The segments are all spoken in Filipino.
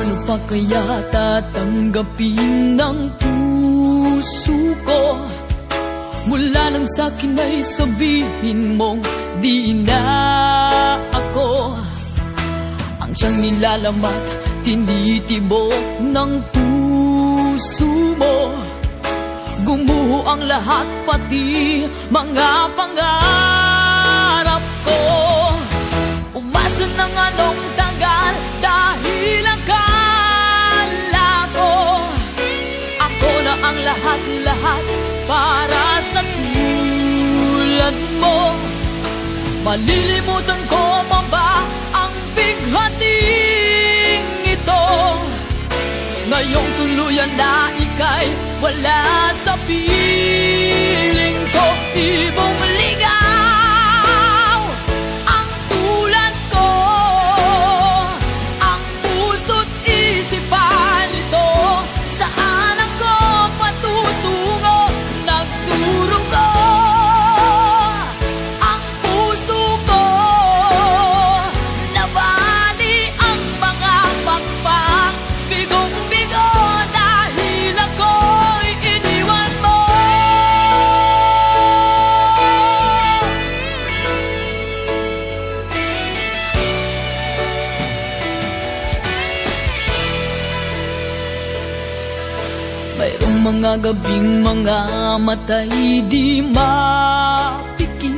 Paano pa kaya tatanggapin ng puso ko mula nang sa'kin ay sabihin mong di na ako ang siyang nilalamat, tinitibok ng puso mo. Gumuho ang lahat, pati mga pangarap ko. Umasa ng anong tagal dahil akala ko ako na ang lahat-lahat para sa tulad mo. Malilimutan ko pa ba ang bighating ito? Ngayong tuluyan na ika'y wala sa piling ko. Ibong ligaw ang tulad ko, ang puso't isipan nito. Saan ako patutungo? Nagdurugo ang puso ko, nabali ang mga pakpak. Bigong-bigo dahil ako'y iniwan mo. Mayroong mga gabing mga matay di mapikit,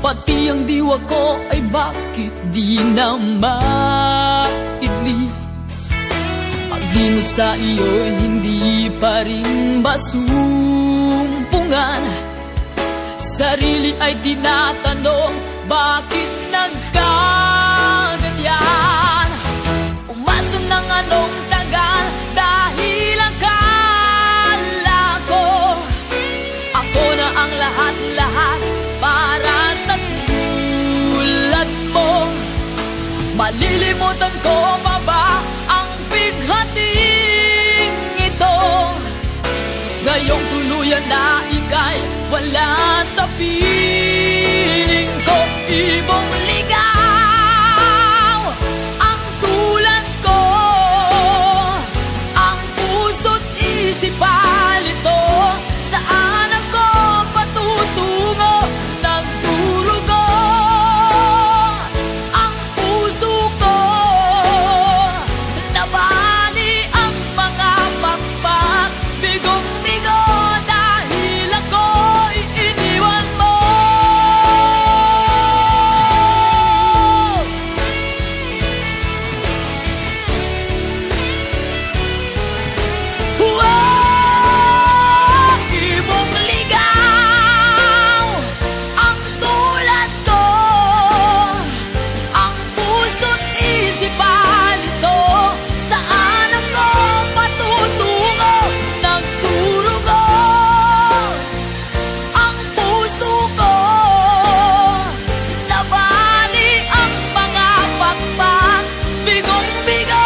pati ang diwa ko ay bakit di na maidli. Pagdimot sa iyo'y hindi pa rin basumpungan. Sarili ay tinatanong, bakit nagkaganyan? Umasa ng anong tagal dahil akala ko ako na ang lahat-lahat para sa tulad mo. Malilimutan ko pa ba ang bighating ito? Ngayong tuluyan na ika'y wala sa piling ko. Ibong ligaw ang tulad ko, ang puso't isipan nito. Saan ako patutungo? Nagdurugo ang puso ko, nabali ang mga pakpak. Bigong-bigo dahil ako'y iniwan mo. Ibong ligaw ang tulad ko, ang puso't isipan nito. Saan ako patutungo? Nagdurugo ang puso ko, nabali ang mga pakpak. Bigong-bigo